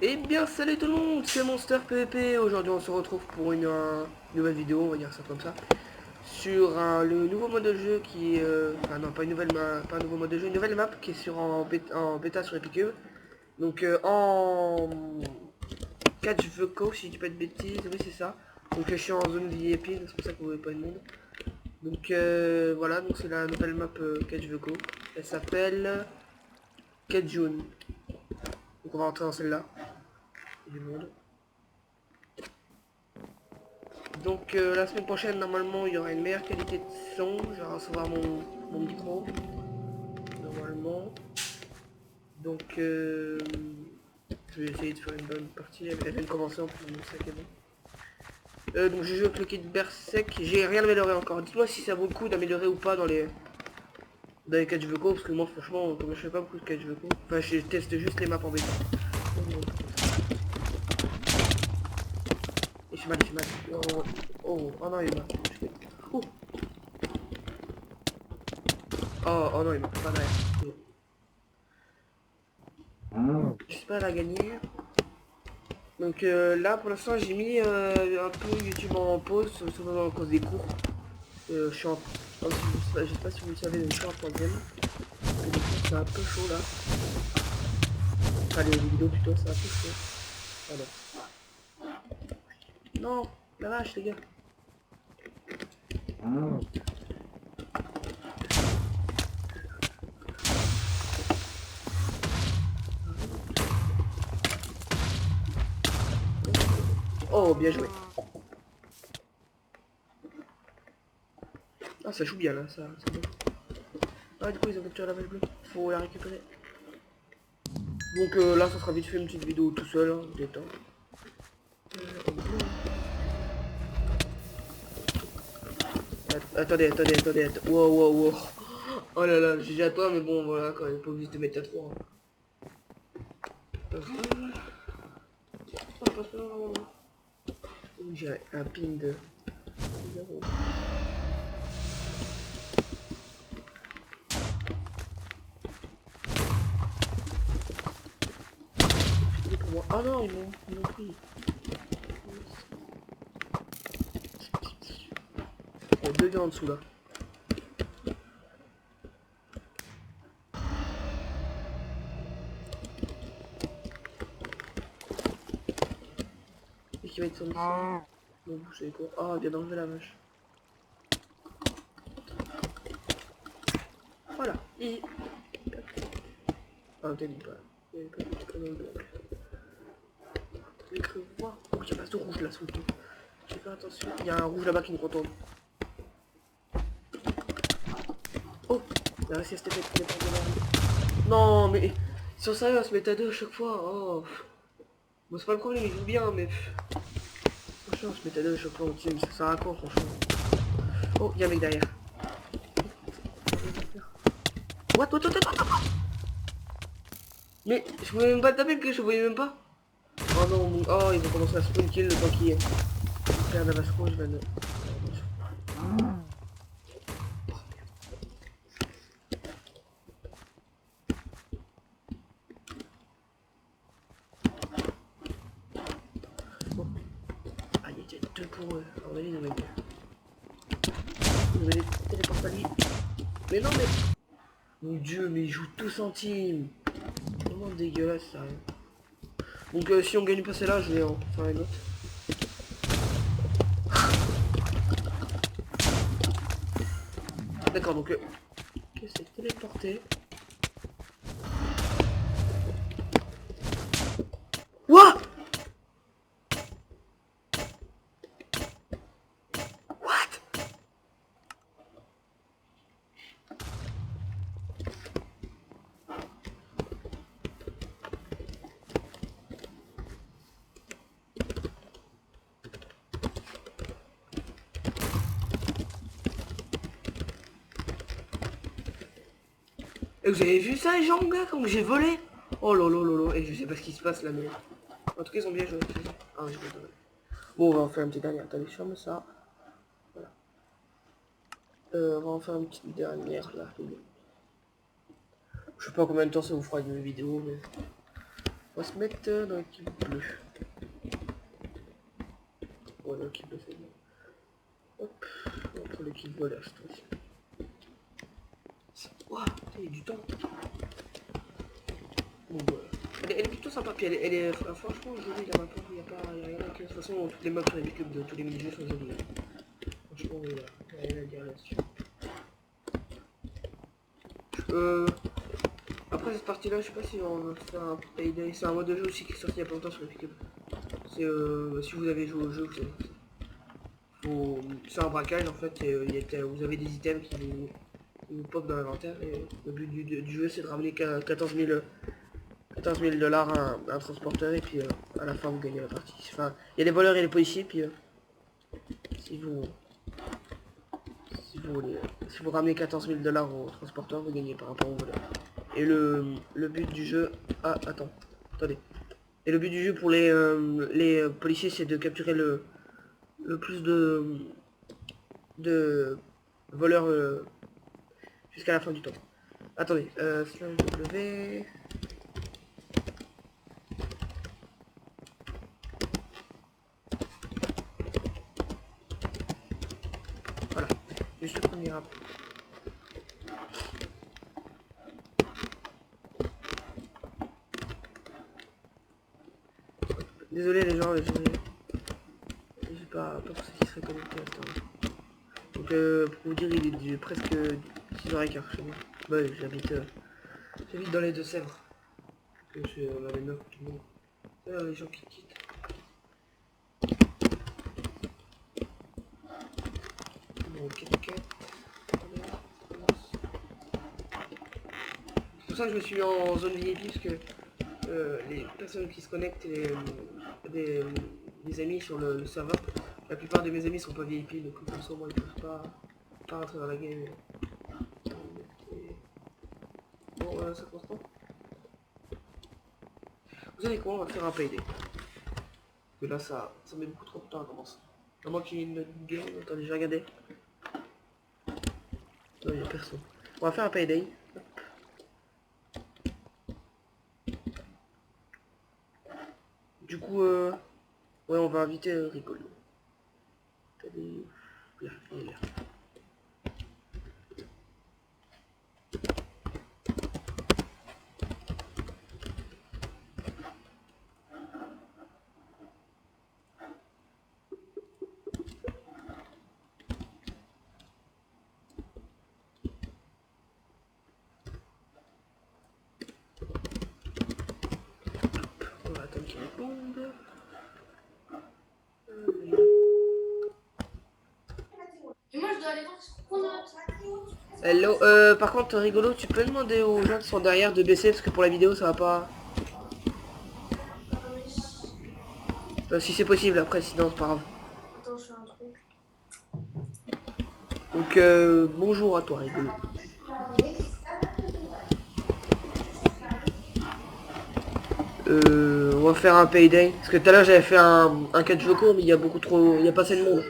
Eh bien salut tout le monde, c'est Monster PvP. Aujourd'hui on se retrouve pour une nouvelle vidéo, on va dire ça comme ça. Sur le nouveau mode de jeu qui est... enfin non, pas une nouvelle map, pas un nouveau mode de jeu, une nouvelle map qui est en bêta sur Epic Cube. Donc en catch the cow, si je dis pas de bêtises, oui c'est ça. Donc je suis en zone VIP, donc c'est pour ça que vous voyez pas de monde. Donc voilà, donc c'est la nouvelle map catch the cow. Elle s'appelle Catch June. Donc on va rentrer dans celle-là. Il y a du monde. Donc la semaine prochaine, normalement, il y aura une meilleure qualité de son. Je vais recevoir mon micro, normalement. Donc je vais essayer de faire une bonne partie. Elle vient de commencer en plus, donc ça qui est bon. Donc j'ai joué avec le kit Berserk. J'ai rien amélioré encore. Dites-moi si ça vaut le coup d'améliorer ou pas dans les catch vocaux. Parce que moi, franchement, comme je fais pas beaucoup de catch vocaux, enfin, je teste juste les maps en bêta. Et je suis mal, je suis mal. Oh, oh, oh non, il m'a. Oh, oh non, il m'a pas derrière. J'espère la gagner. Donc là pour l'instant j'ai mis un peu YouTube en pause, souvent à cause des cours. Je suis en... je sais pas si vous le savez, mais je suis en troisième. Et les cours c'est un peu chaud là. Enfin les vidéos plutôt c'est un peu chaud. Pardon. Non, la vache les gars. Oh bien joué. Ah ça joue bien là, ça c'est bon. Ah du coup ils ont capturé la vache bleue. Faut la récupérer. Donc là ça sera vite fait une petite vidéo tout seul, hein, détente. Attendez. Wow. Oh là là, j'ai déjà toi mais bon voilà quand même pas obligé de mettre à 3. J'ai un pin de 0. Pour moi. Ah non, ils m'ont pris. Il y a deux gars en dessous là. Et qui va être sur le sol. Bon, vous savez quoi. Ah, il vient d'enlever la vache. Voilà. Et... Ah, t'as dit pas. Il y avait pas dans le bloc. J'ai cru voir. Oh, il y a pas de rouge là sous le tout. J'ai fait attention. Il y a un rouge là-bas qui nous contourne. Oh, il a réussi à se taper. Non, mais... Ils sont sérieux à se mettre à deux à chaque fois. Oh. Bon, c'est pas le problème, ils jouent bien, mais... Franchement, on se met à deux à chaque fois au team. Ça sert à quoi, franchement. Oh, il y a un mec derrière. What? Mais je pouvais même pas taper que je voyais même pas. Oh non, oh ils vont commencer à spawn kill le temps qu'il est. Père Damasco, je vais le... Bon. Ah, il y a deux pour eux. À mon avis, ils ont été. Ils ont été téléportés à lui. Mais non, mais... Mon dieu, mais ils jouent tous en team. Vraiment dégueulasse ça. Donc si on gagne pas celle-là, je vais en faire une autre. D'accord, donc... Ok, c'est téléporté. What? What? Et vous avez vu ça les gens, gars, comme j'ai volé? Oh lolo, et je sais pas ce qui se passe là, mais... En tout cas, ils ont bien joué. Ah, j'ai pas donné. Bon, on va en faire une petite dernière. Attendez, je ferme ça. Voilà. On va en faire une petite dernière là. Je sais pas combien de temps ça vous fera une vidéo, mais... On va se mettre dans l'équipe bleue. Ouais, dans l'équipe bleue, c'est bon. Hop, on va prendre l'équipe voleur cette fois-ci. Waouh, il y a du temps. Bon, voilà. Elle est plutôt sympa, puis elle est franchement jolie la map. Il n'y a rien à dire. De toute façon, toutes les maps sur les clubs de tous les mini-jeux sont jolies. Franchement, il n'y a rien à dire là-dessus. Après cette partie-là, je sais pas si on va faire un payday. C'est un mode de jeu aussi qui est sorti il y a pas longtemps sur le Cube. C'est si vous avez joué au jeu, c'est un braquage en fait. Et, vous avez des items qui vous pop dans l'inventaire. Et le but du jeu, c'est de ramener 14 000 dollars à un transporteur. Et puis à la fin, vous gagnez la partie. Enfin, il y a les voleurs et les policiers. Puis si vous ramenez 14 000 dollars au transporteur, vous gagnez par rapport au voleur. Et le but du jeu... Ah, attendez. Et le but du jeu pour les policiers, c'est de capturer le plus de voleurs jusqu'à la fin du temps. Attendez, /W... Voilà, juste le premier rap. Désolé les gens, j'ai pas pensé qu'il serait connecté à ce temps. Donc pour vous dire, il est presque 6h15 chez moi. Bah oui, j'habite dans les Deux-Sèvres. On a les 9 tout le monde. Les gens qui quittent. Bon, 4. C'est pour ça que je me suis mis en zone VIP parce que les personnes qui se connectent des amis sur le serveur, la plupart de mes amis sont pas VIP, donc comme ça moi ils peuvent pas rentrer dans la game. Bon, ça commence pas. Vous savez quoi, on va faire un payday. Parce que là ça met beaucoup trop de temps à commencer. À moins qu'il y ait une game, attendez, j'ai regardé. Non, il y a personne. On va faire un payday. Du coup, ouais, on va inviter Rigolo. Là, il est là. On va attendre qu'il réponde. Et moi je dois aller voir ce qu'on a. Hello, par contre Rigolo, tu peux demander aux gens qui sont derrière de baisser parce que pour la vidéo ça va pas. Si c'est possible après, sinon c'est pas grave. Attends, je fais un truc. Donc bonjour à toi Rigolo. On va faire un payday. Parce que tout à l'heure j'avais fait un catch vocaux mais il y a beaucoup trop. Il y a pas assez de monde.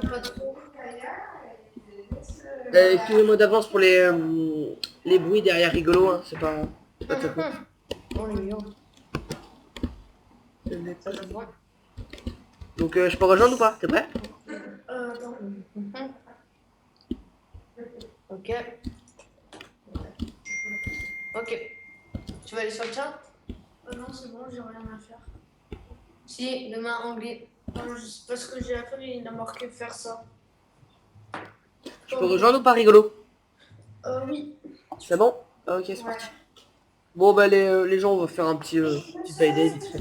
Pas trop. Excusez-moi d'avance pour les bruits derrière Rigolo, hein. C'est pas de sa faute. Oh les gars. Ça je vois. Donc je peux rejoindre ou pas? T'es prêt? Attends. Ok. Ok. Tu vas aller sur le chat? Non, c'est bon, j'ai rien à faire. Si, demain anglais. Non, je sais pas ce que j'ai à faire, il a marqué faire ça. Je peux rejoindre ou pas Rigolo? Oui. C'est bon? Ok, c'est parti. Bon bah les gens, on va faire un petit payday vite fait.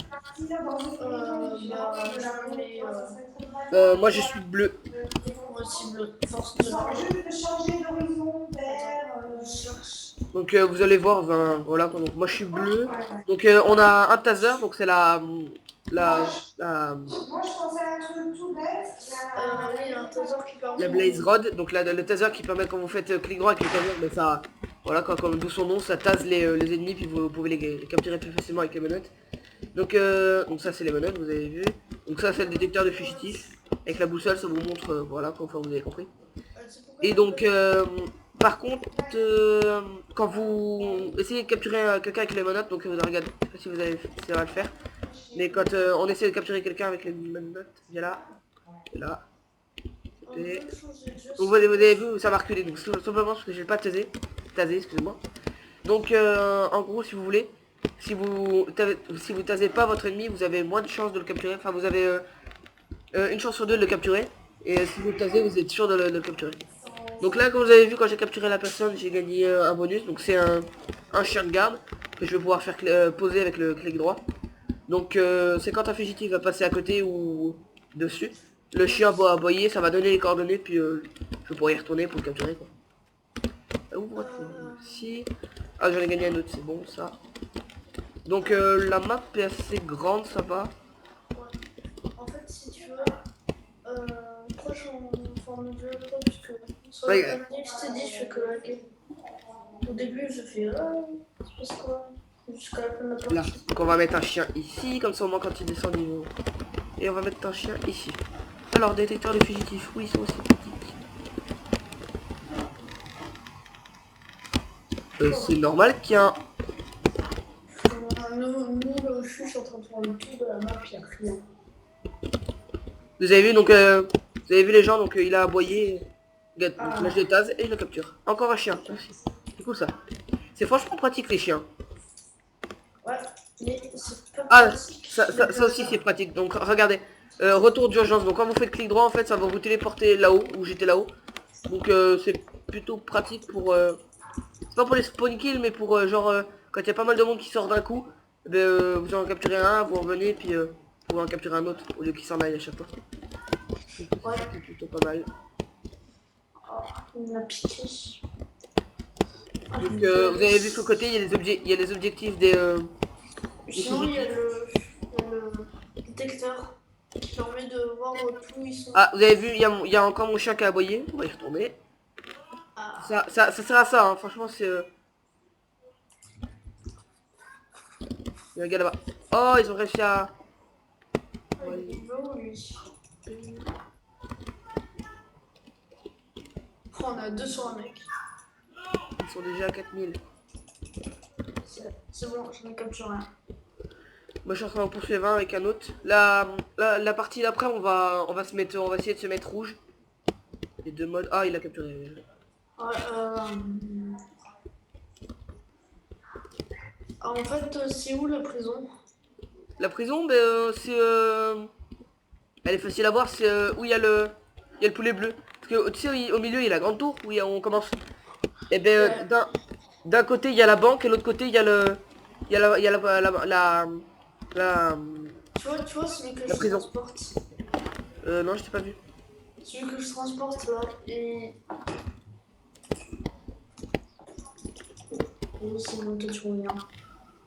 Moi je suis bleu. Moi aussi bleu. Force de Donc vous allez voir, voilà, donc moi je suis bleu. Donc on a un taser, donc c'est la Moi je pensais à un truc tout bête. Oui, un taser qui permet. la Blaze Rod, donc le taser qui permet quand vous faites clic droit avec le taser, mais ça, voilà, comme d'où son nom, ça tase les ennemis, puis vous pouvez les capturer plus facilement avec les menottes. Donc ça c'est les menottes, vous avez vu. Donc ça c'est le détecteur de fugitifs. Avec la boussole, ça vous montre, voilà, enfin vous avez compris. Et donc, par contre, quand vous essayez de capturer quelqu'un avec les menottes, donc vous regardez, je sais pas si vous avez, si ça va le faire, mais quand on essaie de capturer quelqu'un avec les menottes, viens là, et là, et donc, vous avez vu, ça marque les, donc simplement parce que j'ai pas tasé, excusez-moi. Donc en gros, si vous voulez, si vous tasez pas votre ennemi, vous avez moins de chances de le capturer, enfin vous avez une chance sur deux de le capturer, et si vous le tasez, vous êtes sûr de le capturer. Donc là, comme vous avez vu, quand j'ai capturé la personne, j'ai gagné un bonus. Donc c'est un chien de garde que je vais pouvoir faire poser avec le clic droit. Donc c'est quand un fugitif va passer à côté ou dessus. Le chien va aboyer, ça va donner les coordonnées, puis je pourrai y retourner pour le capturer, quoi. Où si... Ah, j'en ai gagné un autre, c'est bon ça. Donc la map est assez grande, ça va. En fait, si tu veux, toi, je forme un jeu avec toi, puisque sur Ouais. la dernière, je t'ai dit, je fais que la game. Au début, je fais, je sais quoi, jusqu'à la fin de la Là, partie. donc on va mettre un chien ici, comme ça au moins quand il descend niveau. Et on va mettre un chien ici. Alors, détecteur de fugitifs, oui, ils sont aussi petits. C'est normal qu'il y a un... Nous, je suis en train de faire le tour de la map, il n'y a rien. Vous avez vu, donc, vous avez vu les gens, donc il a aboyé. Donc là, je le tase et je le capture. Encore un chien. C'est cool ça. C'est franchement pratique les chiens. Ouais, mais c'est pas Ah, pratique. ça aussi c'est pratique. Donc regardez, retour d'urgence. Donc quand vous faites clic droit, en fait, ça va vous téléporter là-haut, où j'étais là-haut. Donc c'est plutôt pratique pour... c'est pas pour les spawn kills, mais pour genre, quand il y a pas mal de monde qui sort d'un coup, ben, vous en capturez un, vous revenez, puis vous pouvez en capturer un autre, au lieu qu'il s'en aille à chaque fois. Ouais. C'est plutôt pas mal. Oh, il m'a piqué. Donc vous avez vu sur le côté, il y a les objectifs des... Sinon, il y a le détecteur qui permet de voir où ils sont. Ah, vous avez vu, il y a encore mon chien qui a aboyé. On va y retourner. Ah, Ça sert à ça, hein. Franchement, c'est... Il y a un gars là-bas. Oh, ils ont réussi à... il va où lui? Oh, on a 200 mecs. Ils sont déjà à 4000. C'est bon, j'en ai capturé un. Moi, je suis en train d'en poursuivre un avec un autre. La partie d'après, on va essayer de se mettre rouge. Les deux modes. Ah, il a capturé. Ouais, en fait, c'est où la prison? La prison, ben, c'est... elle est facile à voir, c'est où il y a le poulet bleu. Parce que tu sais, au milieu, il y a la grande tour où on commence. Et ben, Ouais. d'un côté, il y a la banque et l'autre côté, il y a le... Il y a la... Tu vois celui que La je prison. transporte? Non, je t'ai pas vu. Celui que je transporte là, et... Oui, c'est bon, toi tu reviens.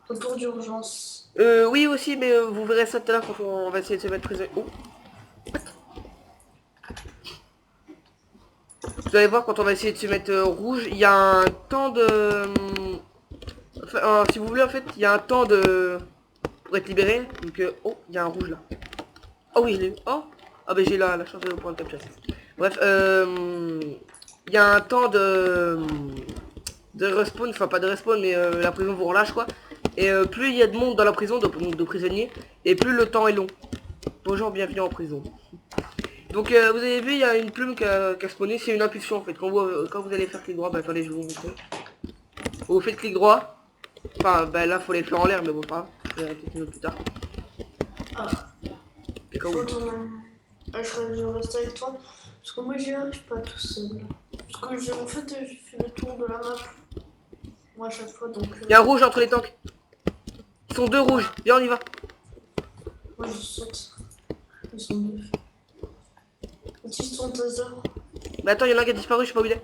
Retour d'urgence. Oui aussi, mais vous verrez ça tout à l'heure quand on va essayer de se mettre prisonnier. Oh. Vous allez voir quand on va essayer de se mettre rouge, il y a un temps de... Enfin, si vous voulez en fait, il y a un temps de... Pour être libéré. Donc, oh, il y a un rouge là. Oh oui, je l'ai eu. Oh. Ah ben j'ai la chance de pouvoir le capturer. Bref, il y a un temps de respawn, enfin pas de respawn, mais la prison vous relâche quoi. Et plus il y a de monde dans la prison, donc de prisonniers, et plus le temps est long. Bonjour, bienvenue en prison. Donc vous avez vu, il y a une plume qui a spawné, c'est une impulsion en fait. Quand vous allez faire clic droit, bah attendez, je vais vous montrer. Vous faites clic droit. Enfin, bah là, faut les faire en l'air, mais bon, pas grave. Je vais peut-être une autre plus tard. Ah, Et quand faut vous... je reste avec toi. Parce que moi, j'y arrive pas tout seul. Parce que en fait, j'ai fait le tour de la map. Moi, à chaque fois, donc... Il y a un rouge entre les tanks. Ils sont deux rouges. Viens, on y va. moi, je saute. Ils sont deux. Utilise ton taser. Mais attends, il y en a un qui a disparu, je sais pas où il est.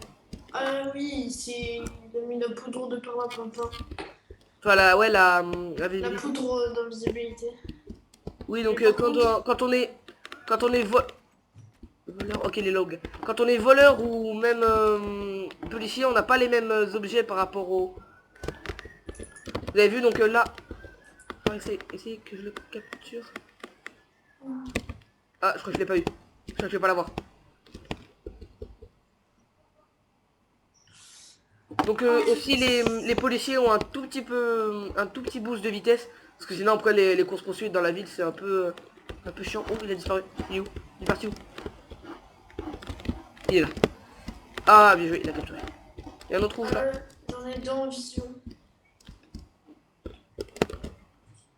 Ah oui, il a mis la poudre de perlimpinpin. Enfin, ouais, la La visibilité. poudre d'invisibilité. Oui, donc Mais par contre- quand on est voleur, ok les logs. Quand on est voleur ou même policier, on n'a pas les mêmes objets par rapport au... Vous avez vu donc là, on va essayer que je le capture. Ah, je crois que je l'ai pas eu. Je crois que je vais pas l'avoir. Donc aussi les policiers ont un tout petit boost de vitesse. Parce que sinon après les courses poursuites dans la ville c'est un peu chiant. Oh il a disparu. Il est où? Il est parti où? Il est là. Ah bien joué, il a capturé. Il y a un autre rouge là. J'en ai deux en vision.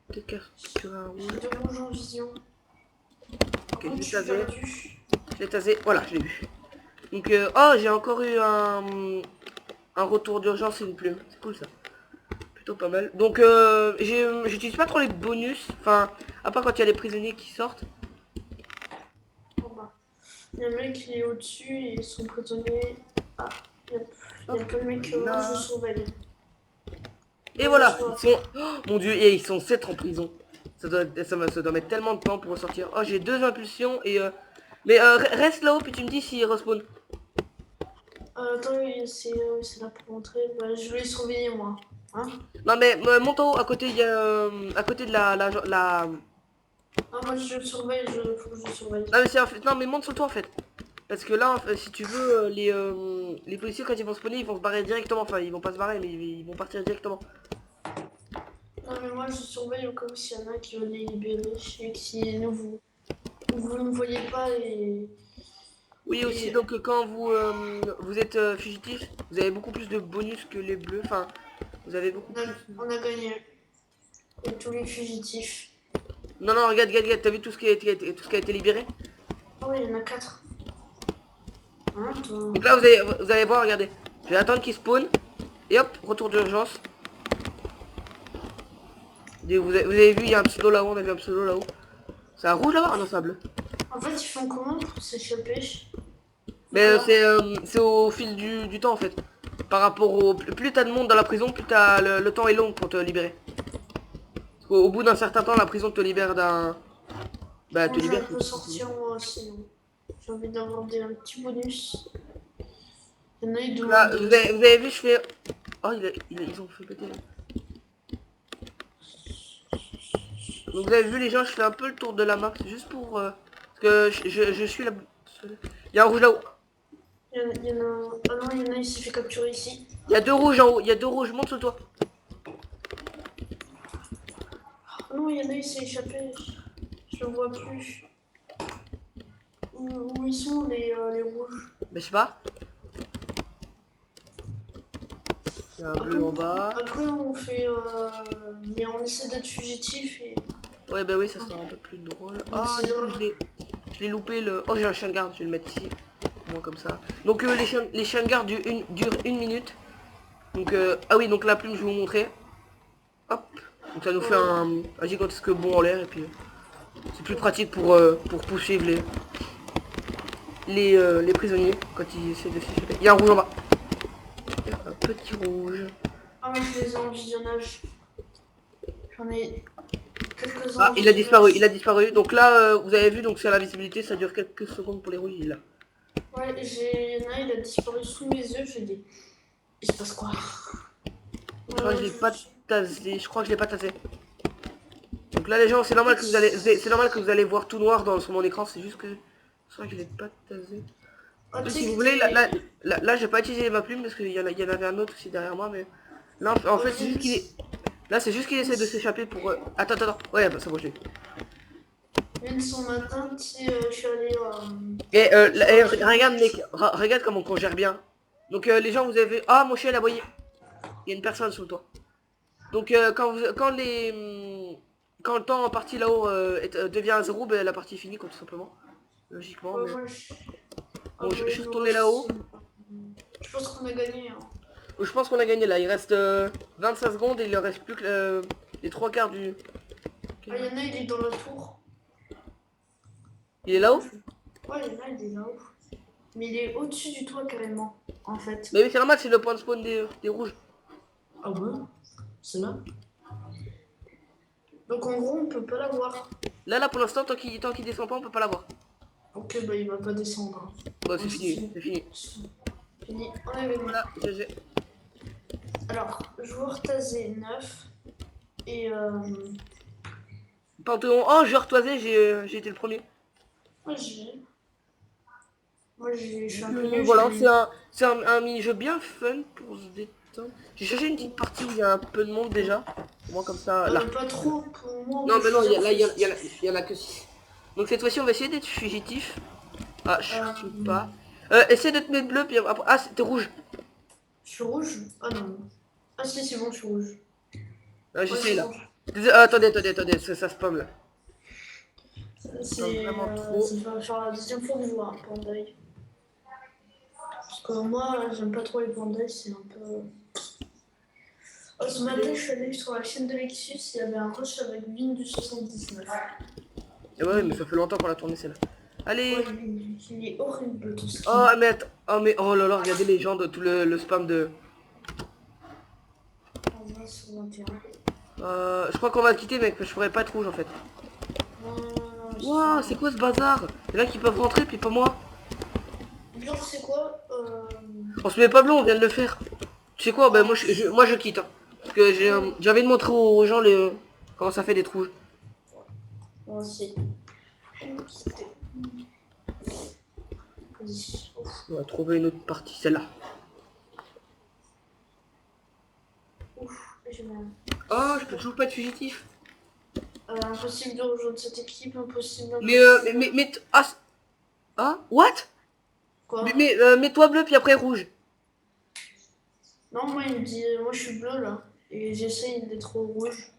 Peut-être capturer un rouge. J'ai deux rouges en vision. Ok, je Contre, l'ai je suis tasé. perdu. Je l'ai tasé. Voilà, je l'ai vu. Donc oh j'ai encore eu un retour d'urgence et une plume. C'est cool ça. Plutôt pas mal. Donc j'utilise pas trop les bonus. Enfin, à part quand il y a les prisonniers qui sortent. Bon, bah. Il y a un mec qui est au-dessus et son prisonnier. Ah, il y a pas le mec que moi je surveille. Et voilà, ils sont... Oh, mon dieu, et ils sont 7 en prison. Ça doit mettre tellement de temps pour ressortir. Oh, j'ai 2 impulsions et... Mais reste là-haut, puis tu me dis s'ils respawn. Attends, c'est là pour rentrer. Bah, je vais les surveiller moi. Hein? Non mais monte en haut, à côté, il y a... à côté de la... Ah, moi je surveille, faut que je surveille. Non mais c'est en fait... Non mais monte sur le toit en fait. Parce que là, en fait, si tu veux, les policiers quand ils vont spawner, ils vont se barrer directement. Enfin, ils vont pas se barrer, mais ils vont partir directement. Non, mais moi je surveille au cas où s'il y en a qui veulent les libérer et qui vous ne me voyez pas et. Oui aussi, donc quand vous êtes fugitif, vous avez beaucoup plus de bonus que les bleus. Enfin, vous avez beaucoup plus... On a gagné. Et tous les fugitifs. Non, non, regarde, t'as vu tout ce qui a été libéré? Ah oui, il y en a 4. Hein, toi. Donc là, vous allez voir, regardez. Je vais attendre qu'il spawn. Et hop, retour d'urgence. Vous avez vu, il y a un pseudo là-haut, on a vu un pseudo là-haut. C'est un rouge là-bas? Ah non, c'est un bleu. En fait, ils font comment pour s'échapper? Mais Alors c'est au fil du temps en fait. Par rapport au... Plus t'as de monde dans la prison, plus t'as le temps est long pour te libérer. Au bout d'un certain temps, la prison te libère d'un... Bah, te Moi, libère. je peux sortir moi sinon. J'ai envie d'avoir un petit bonus. Il y en a, ils Là, demandent. vous avez vu, je fais... Oh, ils ont fait péter. Donc vous avez vu les gens, je fais un peu le tour de la map, c'est juste pour... parce que je suis là... Il y a un rouge là-haut. Il y en a. Ah non, il y en a, il s'est fait capturer ici. Il y a 2 rouges en haut, il y a 2 rouges, monte sur toi. Ah non, il y en a, il s'est échappé. Je le vois plus. Où ils sont les rouges? Mais je sais pas. Il y a un bleu en bas. Après, on fait. Mais on essaie d'être fugitif et. Ouais bah oui, ça sera un peu plus drôle. Ah, c'est du coup, drôle. je l'ai loupé le... Oh, j'ai un chien de garde, je vais le mettre ici. Moi comme ça. Donc les chiens de garde durent 1 minute. Donc ah oui, donc la plume je vais vous montrer. Hop. Donc ça nous fait un gigantesque bond en l'air et puis c'est plus pratique pour poursuivre les prisonniers quand ils essaient de s'échapper. Il y a un rouge en bas. Il y a un petit rouge. Ah, mais je les ai en visionnage. J'en ai quelques-uns. Ah, en il a disparu, visionnage. il a disparu. Donc là, vous avez vu, donc c'est la visibilité, ça dure quelques secondes pour les rouges, il est là. Ouais, il y en a, il a disparu sous mes yeux. J'ai dit. Il se passe quoi? Je crois que je l'ai pas tasé, je crois que je l'ai pas tasé. Donc là les gens, c'est normal que vous allez voir tout noir sur mon écran, c'est juste que je crois que je l'ai pas tasé. Ah, tu sais Si vous que voulez, là j'ai pas utilisé ma plume parce qu'il y en avait un autre aussi derrière moi, mais là en fait c'est juste qu'il est... Là c'est juste qu'il essaie de s'échapper pour... Attends, ouais bah, ça va, je l'ai. Même son matin, tu sais, je suis allée. Et regarde mec, regarde comment on gère bien. Donc les gens vous avez... Ah mon chien il a aboyé. Il y a une personne sur le toit. Donc quand le temps en partie là-haut devient à 0, ben, la partie est finie quoi, tout simplement. Logiquement. Ouais, Mais... ouais, Bon, je suis nous retourné là-haut. Je pense qu'on a gagné. Hein. Je pense qu'on a gagné là. Il reste 25 secondes et il ne reste plus que les 3 quarts du... Ah, il y en a, il est dans la tour. Il est là-haut? Ouais, il y en a, il est là-haut. Mais il est au-dessus du toit carrément, en fait. Mais oui, c'est normal, c'est le point de spawn des rouges. Ah ouais? C'est là? Donc en gros, on peut pas l'avoir. Là, pour l'instant, tant qu'il descend pas, on peut pas l'avoir. Ok, bah il va pas descendre. Bon, c'est fini, c'est fini. Fini. On est Voilà, GG. Alors, joueur tasé 9. Et Panthéon. Oh, je retoisé, j'ai été le premier. moi j'ai. Moi, je suis un peu nul. Voilà, c'est un mini-jeu bien fun pour se détendre. J'ai cherché une petite partie où il y a un peu de monde déjà. Au moins comme ça, là. Pas trop pour moi. Non, Moi, mais je non, suis zéro là, festif. il y en a que 6. Donc cette fois-ci, on va essayer d'être fugitif. Ah, je suis Euh, pas. Essaie de te mettre bleu, puis après... Ah, c'était rouge. je suis rouge. Ah non. Ah si, c'est bon, je suis rouge. Ah, Ouais, j'essaie c'est là. bon. Attendez, ça spam là. Ça spam vraiment trop. Ça va faire la deuxième fois que je vois un pandaï. Parce que moi, j'aime pas trop les pandaïs, c'est un peu. Oh, ce matin, je suis allée sur la chaîne de Lexus, il y avait un rush avec Vin du 79. Et ouais, mais ça fait longtemps qu'on l'a tourné celle-là. Allez. Ouais, il est horrible ton skin. Oh, mais attends. Oh là là, regardez les gens de tout le spam de... En 20 sur 21. Je crois qu'on va le quitter, mec, parce que je pourrais pas être rouge en fait. Non, Waouh, c'est quoi ce bazar? Il y en a qui peuvent rentrer, puis pas moi. Bien, c'est quoi On se met pas blanc, on vient de le faire. Tu sais quoi, ben moi je quitte. Hein. Parce que j'ai envie de montrer aux gens comment ça fait d'être rouge. Moi aussi. Vas-y. On va trouver une autre partie, celle-là. Ouf, j'ai mal. Oh, je peux toujours pas être fugitif. Impossible de rejoindre cette équipe, impossible. Ah, what? Quoi? Mets-toi bleu, puis après rouge. Non, moi, il me dit, moi, je suis bleu là. Et j'essaye d'être au rouge.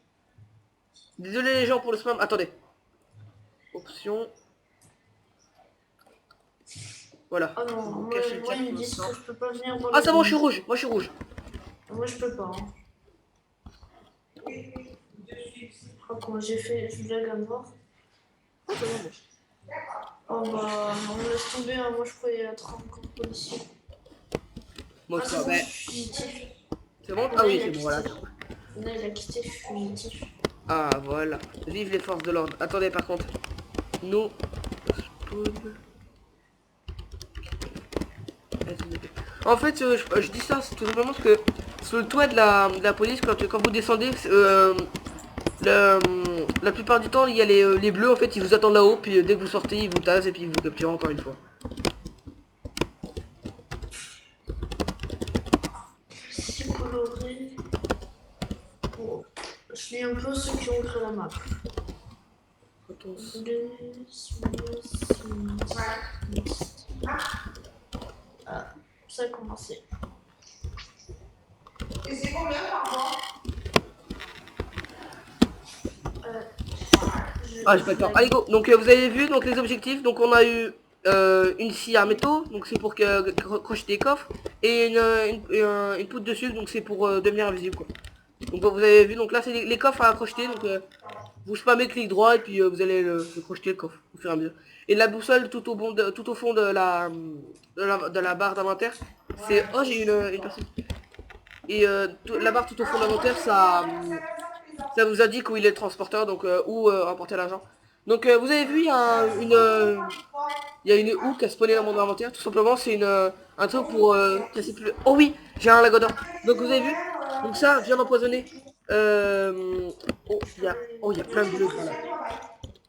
Désolé les gens pour le spam. Attendez. Option. Voilà. Ah non, Vous moi, cachez le chat ils me pour disent l'instant. que je peux pas venir dans Ah, les c'est bon, je suis rouges. rouge. Moi, je suis rouge. Moi, je peux pas. Hein. Oh, comment j'ai fait, je blague à mort. Ah, c'est bon, bon. Oh bah, on me laisse tomber, hein. Moi, je pourrais être encore policier. Bon, Ah, ça c'est bon, va. je suis fugitif. C'est bon? Ah oui, c'est bon, voilà. Là, il a quitté, je suis fugitif. Ah, voilà. Vive les forces de l'ordre. Attendez, par contre. Nous. Spawn. En fait, je dis ça, c'est tout simplement parce que sur le toit de la police, quand vous descendez, la plupart du temps, il y a les bleus, en fait, ils vous attendent là-haut, puis dès que vous sortez, ils vous tasent et puis ils vous capturent encore une fois. Si coloré. Bon, je lis un peu ceux qui ont créé la map. Ah, ça a commencé. Et c'est combien par mois? Ah, j'ai pas le temps. Allez, go. Donc, vous avez vu donc les objectifs. Donc, on a eu une scie à métaux. Donc, c'est pour crocheter des coffres. Et une poutre de sucre. Donc, c'est pour devenir invisible, quoi. Donc, vous avez vu. Donc, là, c'est les coffres à crocheter. Donc, vous spammez clic droit. Et puis, vous allez le crocheter le coffre au fur et à mesure. Et la boussole tout au fond de la barre d'inventaire. C'est... Oh, j'ai une personne. Et la barre tout au fond de l'inventaire, ça vous indique où il est le transporteur, donc où rapporter l'argent. Donc vous avez vu, il y a une houe qui a spawné dans mon inventaire. Tout simplement, c'est un truc pour casser plus... Oh oui, j'ai un lagodor. Donc vous avez vu, donc ça, viande empoisonnée. Oh, il y a plein de bleus. Voilà.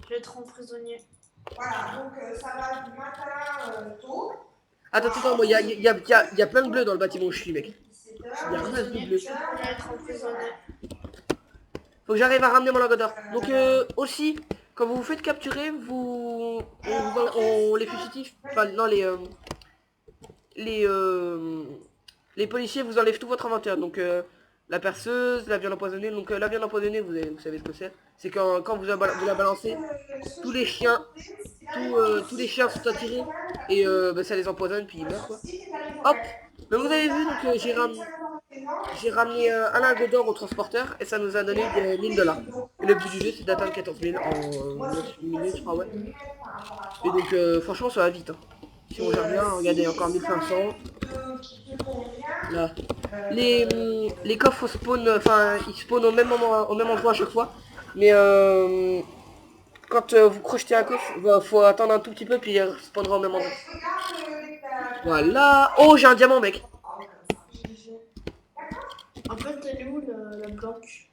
Je vais être emprisonné. Voilà, donc ça va du matin tôt. Attends, moi, il y a plein de bleus dans le bâtiment où je suis, mec. Il y a un masse de bleus. Je vais être emprisonné. Faut que j'arrive à ramener mon lagodor. Donc aussi, quand vous vous faites capturer, les fugitifs, enfin non les policiers vous enlèvent tout votre inventaire. Donc la perceuse, la viande empoisonnée. Donc la viande empoisonnée, vous savez ce que c'est. C'est quand vous la balancez, tous les chiens, tous les chiens sont attirés et ça les empoisonne puis ils meurent quoi. Hop. Donc vous avez vu, donc j'ai ramené un lingot d'or au transporteur et ça nous a donné des 1000 $. Et le but du jeu c'est d'atteindre 14 000 en 9 minutes je crois, ouais. Et donc franchement ça va vite. Hein. Si on gère bien, regardez encore 1500. Là. Les coffres spawn, ils spawnent au même moment, au même endroit à chaque fois. Mais quand vous crochetez un coffre, faut attendre un tout petit peu puis il spawnera au même endroit. Voilà. Oh j'ai un diamant mec. En fait, elle est où la planche?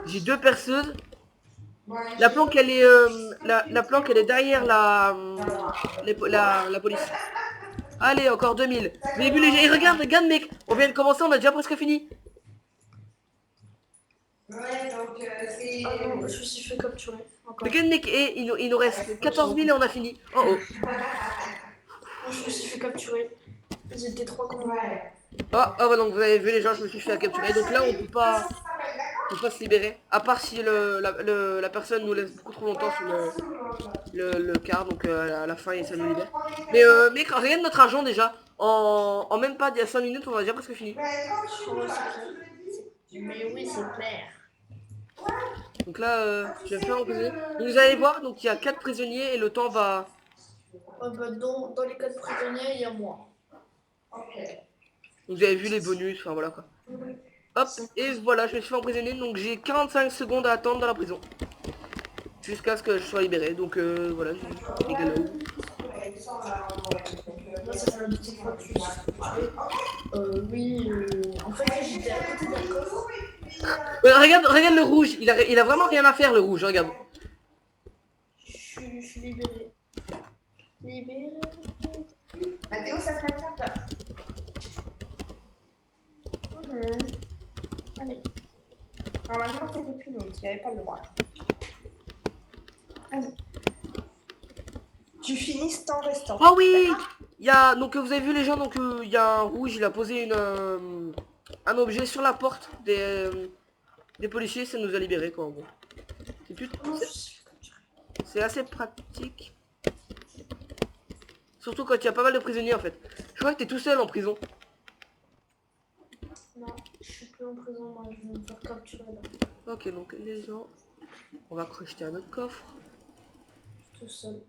J'ai 2 perceuses La planque, elle est, la planque, elle est derrière la police. Allez, encore 2000. Vous avez vu les gens? Et regarde, regarde, mec. On vient de commencer, on a déjà presque fini. Ouais, donc c'est... Ah non, je me suis fait capturer. Encore. Regarde, mec, et il nous reste 14 000 et on a fini. Oh oh. Moi, je me suis fait capturer. Ils étaient 3 contre moi. Ouais. Oh, bah donc vous avez vu les gens, je me suis fait capturer. Donc là, on peut pas se libérer. À part si la personne nous laisse beaucoup trop longtemps sur le car. Donc à la fin, ça nous libère. Mais mec, regarde notre argent déjà. En même pas il y a 5 minutes, on a déjà presque fini. Mais quand tu Oh, vois, c'est clair. Mais oui, c'est clair. Donc là, je vais faire emprisonner. Donc vous allez voir, donc il y a 4 prisonniers et le temps va... Oh, bah, dans les 4 prisonniers, il y a moi. ok. Donc vous avez vu les bonus, enfin voilà quoi. Hop, et voilà, je me suis fait emprisonner, donc j'ai 45 secondes à attendre dans la prison. Jusqu'à ce que je sois libéré, donc voilà, j'ai égal là-haut. Moi, ça fait la petite fois que je me suis fait capturer. Oui, en fait, j'étais à côté d'un coffre. Regarde le rouge, il a vraiment rien à faire le rouge, regarde. Je suis libéré. Libéré. Mathéo, ça fait un quart. Allez. Normalement, c'était plus long, tu n'avais pas le droit. Allez. Tu finis ce temps restant. Oh oui, il y a, donc vous avez vu les gens, donc il y a un rouge, il a posé un objet sur la porte des policiers, ça nous a libérés quoi en gros. C'est assez pratique. Surtout quand il y a pas mal de prisonniers en fait. Je crois que t'es tout seul en prison. Non, je suis plus en prison, moi, je vais me faire capturer là. Ok, donc les gens, on va crocheter un autre coffre. Tout seul.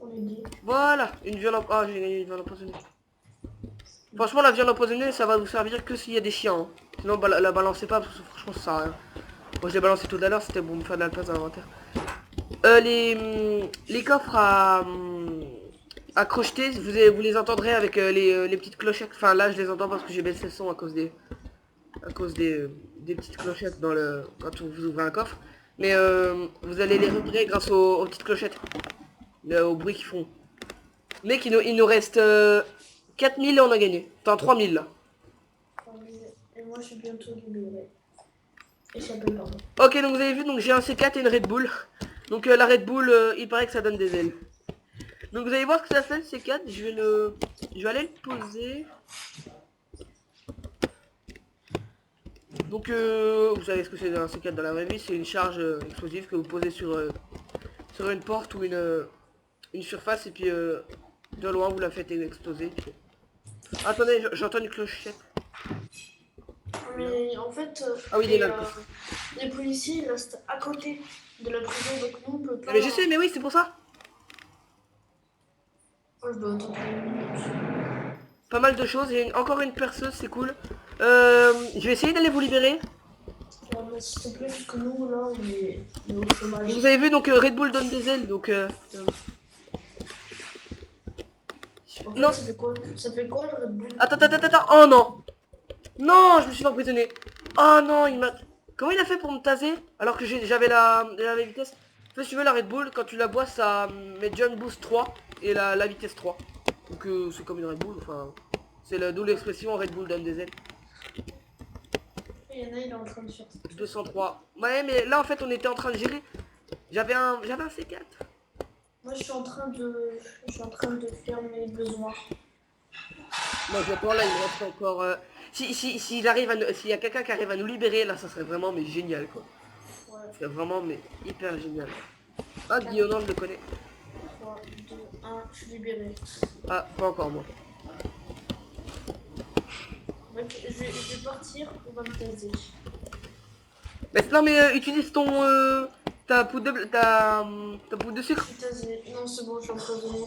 On est dit. Voilà, une viande ah, j'ai gagné une viande empoisonnée. Franchement, la viande empoisonnée, ça va vous servir que s'il y a des chiens. Hein. Sinon, la balancez pas, parce que franchement, ça sert à rien. Moi, je l'ai balancé tout à l'heure, c'était pour me faire de la place dans l'inventaire. Les coffres à crocheter, vous les entendrez avec les petites clochettes. Enfin, là, je les entends parce que j'ai baissé le son à cause des petites clochettes dans quand vous ouvrez un coffre. Mais vous allez les repérer grâce aux petites clochettes. Au bruit qu'ils font. Mec, il nous reste 4000 et on a gagné. Enfin, 3000 là. Et moi, je suis bientôt libéré. Échappé, pardon. Ok, donc vous avez vu, donc j'ai un C4 et une Red Bull. Donc la Red Bull, il paraît que ça donne des ailes. Donc vous allez voir ce que ça fait le C4. Je vais aller le poser. Donc vous savez ce que c'est un C4 dans la vraie vie. C'est une charge explosive que vous posez sur une porte ou une surface et puis de loin vous la faites exploser. Attendez, j'entends une clochette. Mais en fait, Ah oui, il est là, le coffre. les policiers ils restent à côté de la prison, donc nous on peut pas. Mais je sais, mais oui, c'est pour ça. Oh, je dois attendre une minute. Pas mal de choses, il y a encore une perceuse, c'est cool. Je vais essayer d'aller vous libérer. Ouais, mais s'il te plaît, parce que nous là on est au chômage. Vous avez vu, donc Red Bull donne des ailes, donc En fait, non. Ça fait quoi le Red Bull? Attends, oh non. Non, je me suis fait emprisonner. Oh non, comment il a fait pour me taser alors que j'avais la vitesse? En fait, si tu veux la Red Bull, quand tu la bois, ça met Jump Boost 3 et la vitesse 3. Donc c'est comme une Red Bull, enfin... C'est la double expression, Red Bull donne des ailes. Il y en a, il est en train de faire ça. 203. Ouais, mais là, en fait, on était en train de gérer. J'avais un C4. Moi je suis en train de faire mes besoins. Moi, j'attends là, il me reste encore... S'il y a quelqu'un qui arrive à nous libérer, là, ça serait vraiment mais génial, quoi. Ouais. C'est vraiment mais hyper génial. Ah, Guillaume, non, je le connais. 3, 2, 1, je suis libéré. Ah, pas encore, moi. Donc, je vais partir, on va me taser. Mais non, mais utilise ta poudre de Je sucre. suis tasé. Non, c'est bon, je suis empoisonné.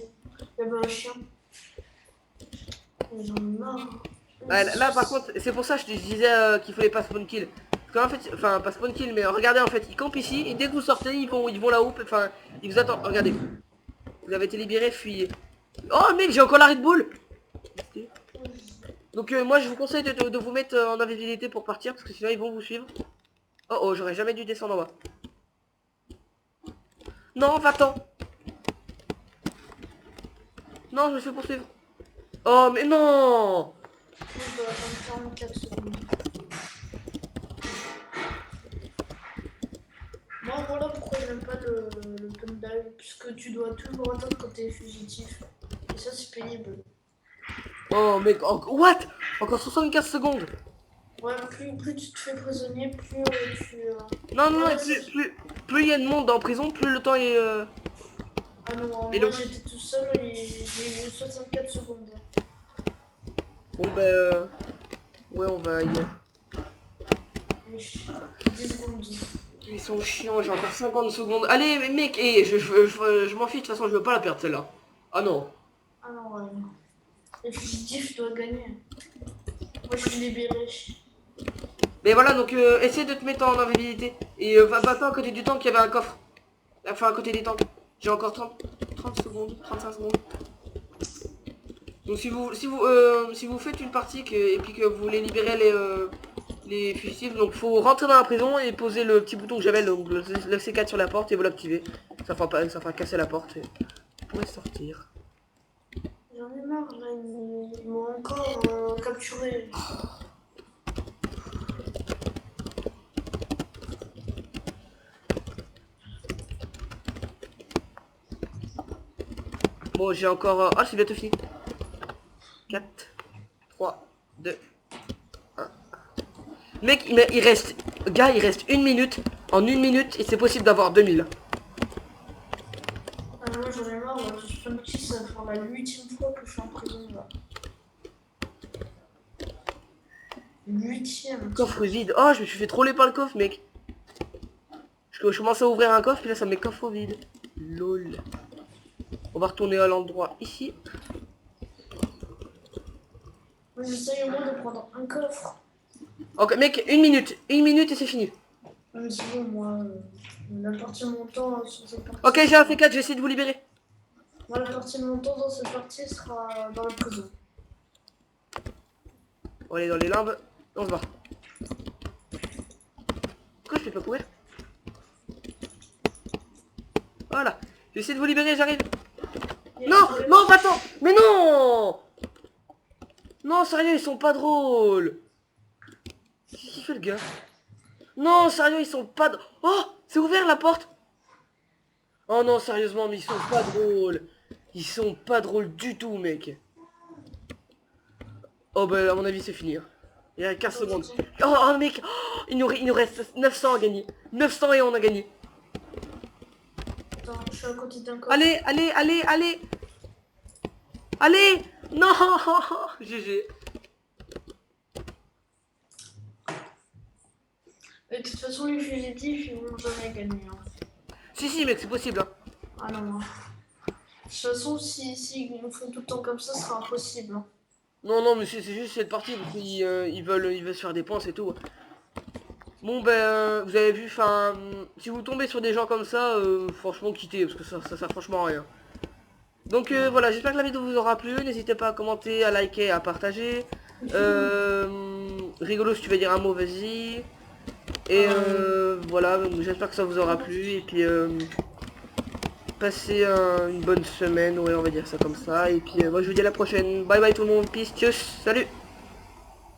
Il y avait un chien. J'en ai marre. Ah, là, par contre, c'est pour ça que je te disais qu'il fallait pas spawn kill. Parce qu'en fait, enfin, pas spawn kill, mais regardez, en fait, ils campent ici, et dès que vous sortez, ils vont là-haut, enfin, ils vous attendent. Regardez. Vous avez été libéré, fuyez. Oh, mec, j'ai encore la Red Bull. Donc, moi, je vous conseille de vous mettre en invisibilité pour partir, parce que sinon, ils vont vous suivre. Oh oh, j'aurais jamais dû descendre en bas. Non, va-t'en. Non, je me fais poursuivre. Oh, mais non. Je dois attendre 44 secondes. Moi, voilà pourquoi j'aime pas le pendule, puisque tu dois toujours attendre quand t'es fugitif. Et ça, c'est pénible. Oh, mec, what? Encore 75 secondes. Ouais, plus tu te fais prisonnier, plus tu... Non, non, non, Ouais, et plus il y a de monde en prison, plus le temps est... Ah non, Et moi donc- j'étais tout seul et j'ai eu 64 secondes. Bon, bah... Ouais, on va y aller. Wesh, 10 secondes. Ils sont chiants, j'ai encore 50 secondes. Allez, mais mec, je m'en fiche, de toute façon, je veux pas la perdre, celle-là. Ah non. Ah non, ouais. Les fugitifs, je dois gagner. Moi, je suis libéré. Mais voilà, donc essaie de te mettre en invisibilité. Et va-t'en à côté du tank, il y avait un coffre. Enfin, à côté des tanks. J'ai encore 30 secondes, 35 secondes. Donc si vous faites une partie et puis que vous voulez libérer les fugitifs, donc faut rentrer dans la prison et poser le petit bouton que j'avais, donc le C4 sur la porte et vous l'activez. Ça fera casser la porte et vous pourrez sortir. J'en ai marre, là, ils m'ont encore capturé. Bon, j'ai encore... Ah, c'est bientôt fini. 4, 3, 2, 1. Mec, il reste... Gars, il reste 1 minute. En 1 minute, et c'est possible d'avoir 2000. Ah non, moi j'en ai marre, là. Ce petit, ça va faire la 8e fois que je suis en prison, là. 8e. Coffre vide. Oh, je me suis fait troller par le coffre, mec. Je commence à ouvrir un coffre, puis là, ça me met coffre vide. Lol. On va retourner à l'endroit ici. Moi, j'essaye au moins de prendre un coffre. Ok, mec, 1 minute. 1 minute et c'est fini. Mais c'est bon, moi, la partie de mon temps sur cette partie... Ok, j'ai un C4, je vais essayer de vous libérer. Moi, la partie de mon temps dans cette partie sera dans la prison. On va aller dans les limbes. On se barre. Pourquoi je peux pas courir? Voilà. Je vais essayer de vous libérer, j'arrive. Non, non, va-t'en. Mais non. Non, sérieux, ils sont pas drôles. Qu'est-ce qu'il fait le gars? Non, sérieux, ils sont pas drôles. Oh, c'est ouvert la porte. Oh non, sérieusement, mais ils sont pas drôles. Ils sont pas drôles du tout, mec. Oh bah à mon avis c'est fini. Hein. Il y a 15 secondes. Oh, oh mec, oh, il nous reste 900 à gagner. 900 et on a gagné. Attends, je suis à côté d'un coffre. Allez, allez, allez, allez. Allez. Non. GG. Et de toute façon, les fugitifs, ils vont jamais gagner. Hein. Si mec, c'est possible. Hein. Ah non, non. De toute façon, si ils nous font tout le temps comme ça, ce sera impossible. Hein. Non, mais c'est juste cette partie parce qu'ils veulent se faire des points, c'est tout. Bon ben, vous avez vu, enfin, si vous tombez sur des gens comme ça, franchement quittez parce que ça sert franchement à rien. Donc voilà, j'espère que la vidéo vous aura plu. N'hésitez pas à commenter, à liker, à partager. Rigolo, si tu veux dire un mot, vas-y. Et voilà, j'espère que ça vous aura plu. Et puis passez une bonne semaine, ouais, on va dire ça comme ça. Et puis moi je vous dis à la prochaine. Bye bye tout le monde, peace, tchuss, salut.